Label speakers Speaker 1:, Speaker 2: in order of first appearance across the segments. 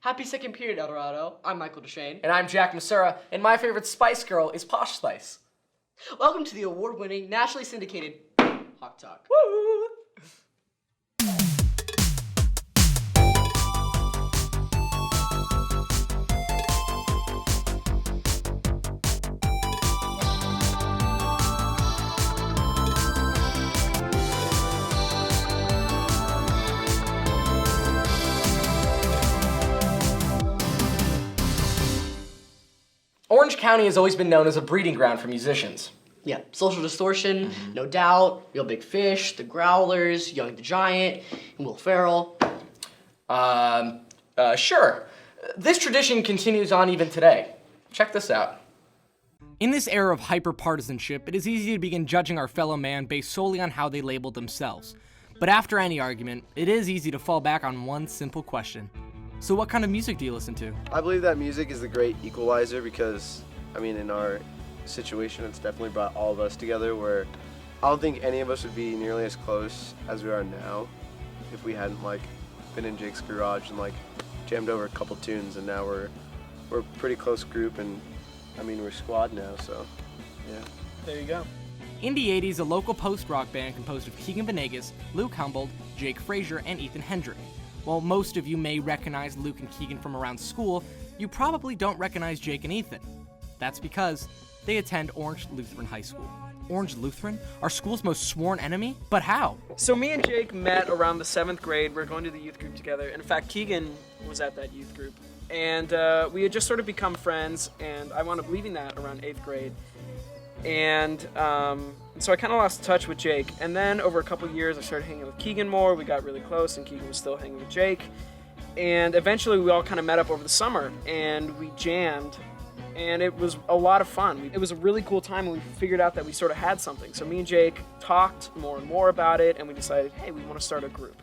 Speaker 1: Happy second period, El Dorado. I'm Michael Deshane.
Speaker 2: And I'm Jack Masura, and my favorite Spice Girl is Posh Spice.
Speaker 1: Welcome to the award-winning, nationally syndicated Hawk Talk.
Speaker 2: Woo! Orange County has always been known as a breeding ground for musicians.
Speaker 1: Yeah, Social Distortion, No Doubt, Real Big Fish, The Growlers, Young the Giant, and Will Ferrell.
Speaker 2: Sure. This tradition continues on even today. Check this out. In this era of hyper-partisanship, it is easy to begin judging our fellow man based solely on how they label themselves. But after any argument, it is easy to fall back on one simple question. So what kind of music do you listen to?
Speaker 3: I believe that music is the great equalizer because, in our situation, it's definitely brought all of us together where I don't think any of us would be nearly as close as we are now if we hadn't, been in Jake's garage and, jammed over a couple tunes, and now we're a pretty close group, and, we're squad now, so, yeah.
Speaker 4: There you go.
Speaker 2: Indie 80s, a local post-rock band composed of Keegan Venegas, Luke Humboldt, Jake Frazier, and Ethan Hendrick. While most of you may recognize Luke and Keegan from around school, you probably don't recognize Jake and Ethan. That's because they attend Orange Lutheran High School. Orange Lutheran? Our school's most sworn enemy? But how?
Speaker 4: So me and Jake met around the 7th grade. We're going to the youth group together. In fact, Keegan was at that youth group. And we had just sort of become friends, and I wound up leaving that around 8th grade. And so I kind of lost touch with Jake. And then over a couple years, I started hanging with Keegan more. We got really close, and Keegan was still hanging with Jake. And eventually, we all kind of met up over the summer, and we jammed. And it was a lot of fun. It was a really cool time, and we figured out that we sort of had something. So me and Jake talked more and more about it, and we decided, hey, we want to start a group.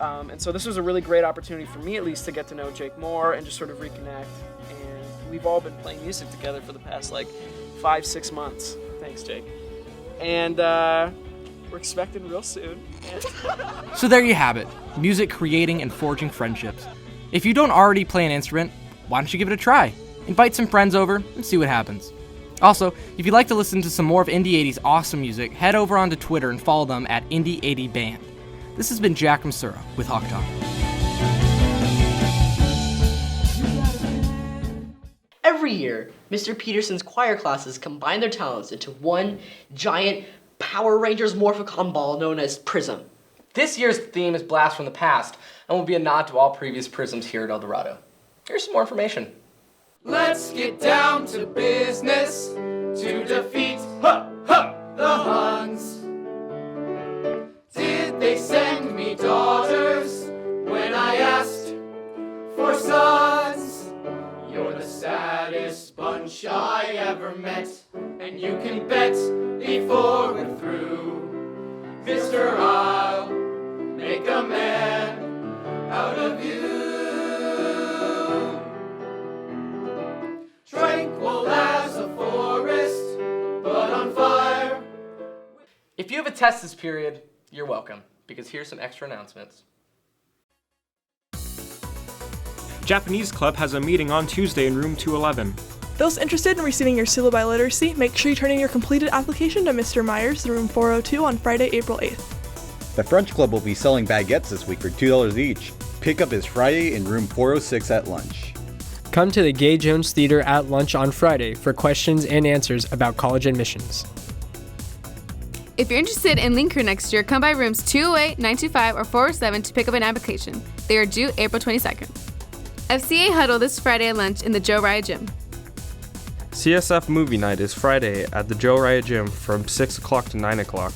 Speaker 4: And so this was a really great opportunity for me, at least, to get to know Jake more and just sort of reconnect. And we've all been playing music together for the past, 5-6 months. Thanks, Jake. And we're expecting real soon.
Speaker 2: So there you have it. Music creating and forging friendships. If you don't already play an instrument, why don't you give it a try? Invite some friends over and see what happens. Also, if you'd like to listen to some more of Indie 80's awesome music, head over onto Twitter and follow them at Indie 80 Band. This has been Jack Masura with Hawk Talk.
Speaker 1: Every year, Mr. Peterson's choir classes combine their talents into one giant Power Rangers Morphicon ball known as Prism.
Speaker 2: This year's theme is Blast from the Past and will be a nod to all previous Prisms here at El Dorado. Here's some more information.
Speaker 5: Let's get down to business to defeat the Huns. Did they send me daughters when I asked for sons? You're the saddest bunch I ever met, and you can bet before we're through, Mister, I'll make a man out of you. Tranquil as a forest, but on fire.
Speaker 2: If you have a test this period, you're welcome, because here's some extra announcements.
Speaker 6: Japanese Club has a meeting on Tuesday in room 211.
Speaker 7: Those interested in receiving your syllabi literacy, make sure you turn in your completed application to Mr. Myers in room 402 on Friday, April 8th.
Speaker 8: The French Club will be selling baguettes this week for $2 each. Pickup is Friday in room 406 at lunch.
Speaker 9: Come to the Gay Jones Theater at lunch on Friday for questions and answers about college admissions.
Speaker 10: If you're interested in Link Crew next year, come by rooms 208, 925, or 407 to pick up an application. They are due April 22nd. FCA Huddle this Friday at lunch in the Joe Raya Gym.
Speaker 6: CSF Movie Night is Friday at the Joe Raya Gym from 6 o'clock to 9 o'clock.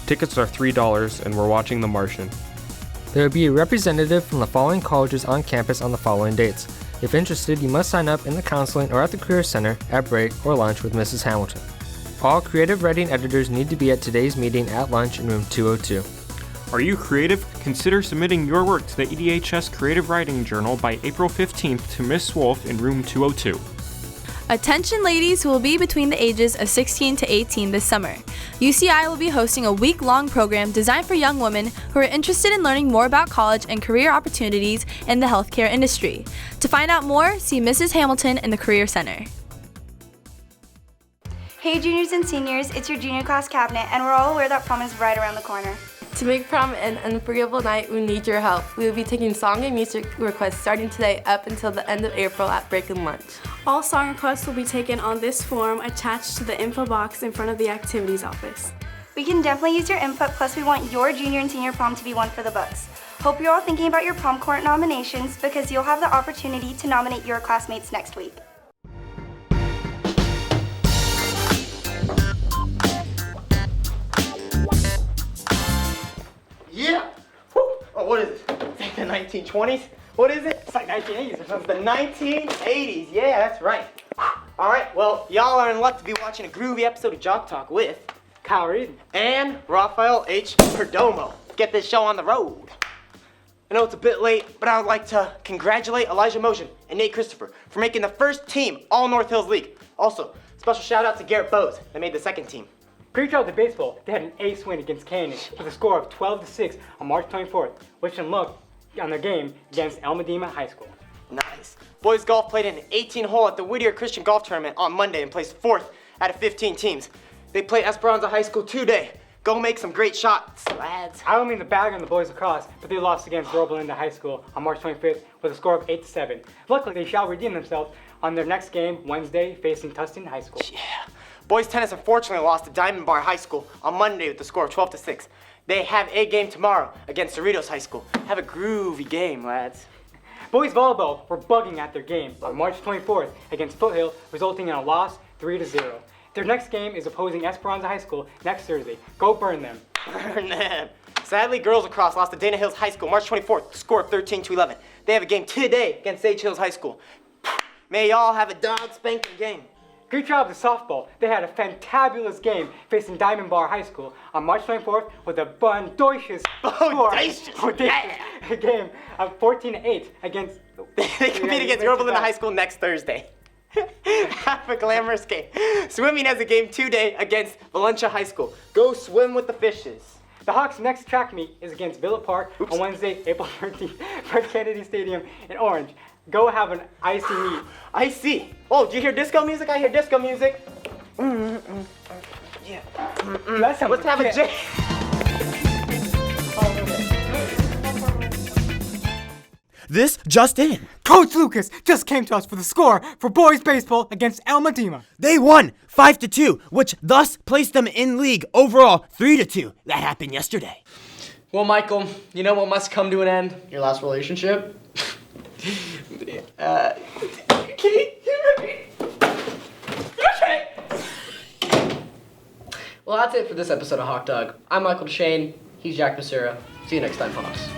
Speaker 6: Tickets are $3 and we're watching The Martian.
Speaker 9: There will be a representative from the following colleges on campus on the following dates. If interested, you must sign up in the counseling or at the Career Center, at break, or lunch with Mrs. Hamilton. All creative writing editors need to be at today's meeting at lunch in room 202.
Speaker 6: Are you creative? Consider submitting your work to the EDHS Creative Writing Journal by April 15th to Miss Wolf in room 202.
Speaker 11: Attention ladies who will be between the ages of 16 to 18 this summer. UCI will be hosting a week-long program designed for young women who are interested in learning more about college and career opportunities in the healthcare industry. To find out more, see Mrs. Hamilton in the Career Center.
Speaker 12: Hey juniors and seniors, it's your junior class cabinet, and we're all aware that prom is right around the corner.
Speaker 13: To make prom an unforgettable night, we need your help. We will be taking song and music requests starting today up until the end of April at break and lunch.
Speaker 14: All song requests will be taken on this form attached to the info box in front of the activities office.
Speaker 12: We can definitely use your input, plus we want your junior and senior prom to be one for the books. Hope you're all thinking about your prom court nominations, because you'll have the opportunity to nominate your classmates next week.
Speaker 15: Yeah! Woo. Oh, what is it? It's like the 1920s? What is it? It's like 1980s or something. The 1980s, yeah, that's right. Alright, well, y'all are in luck to be watching a groovy episode of Jock Talk with Kyle Reed and Rafael H. Perdomo. Get this show on the road. I know it's a bit late, but I would like to congratulate Elijah Motion and Nate Christopher for making the first team All North Hills League. Also, special shout out to Garrett Bowes that made the second team.
Speaker 16: Great job to baseball. They had an ace win against Canyon with a score of 12-6 on March 24th. Wish them luck on their game against El Medina High School.
Speaker 15: Nice. Boys golf played in an 18-hole at the Whittier Christian Golf Tournament on Monday and placed 4th out of 15 teams. They played Esperanza High School today. Go make some great shots, lads.
Speaker 16: I don't mean to bag on the boys lacrosse, but they lost against Robelinda High School on March 25th with a score of 8-7. Luckily, they shall redeem themselves on their next game Wednesday facing Tustin High School.
Speaker 15: Yeah. Boys tennis unfortunately lost to Diamond Bar High School on Monday with the score of 12-6. They have a game tomorrow against Cerritos High School. Have a groovy game, lads.
Speaker 16: Boys volleyball were bugging at their game on March 24th against Foothill, resulting in a loss 3-0. Their next game is opposing Esperanza High School next Thursday. Go burn them.
Speaker 15: Burn them. Sadly, girls lacrosse lost to Dana Hills High School March 24th, score of 13-11. They have a game today against Sage Hills High School. May y'all have a dog spanking game.
Speaker 16: Great job to softball. They had a fantabulous game facing Diamond Bar High School on March 24th with a bodacious game of 14-8 against...
Speaker 15: They compete against Robelinda High School next Thursday. Have a glamorous game. Swimming has a game today against Valencia High School. Go swim with the fishes.
Speaker 16: The Hawks' next track meet is against Villett Park on Wednesday, April 13th, at Kennedy Stadium in Orange. Go have an icy meet.
Speaker 15: Icy? Oh, do you hear disco music? I hear disco music. Yeah.
Speaker 16: Let's
Speaker 15: have a jam. This just in.
Speaker 17: Coach Lucas just came to us for the score for boys baseball against El Medina.
Speaker 15: They won 5-2, which thus placed them in league overall 3-2. That happened yesterday.
Speaker 1: Well, Michael, you know what must come to an end? Your last relationship? Well, that's it for this episode of Hawk Dog. I'm Michael Shane. He's Jack Basura. See you next time, Hawks.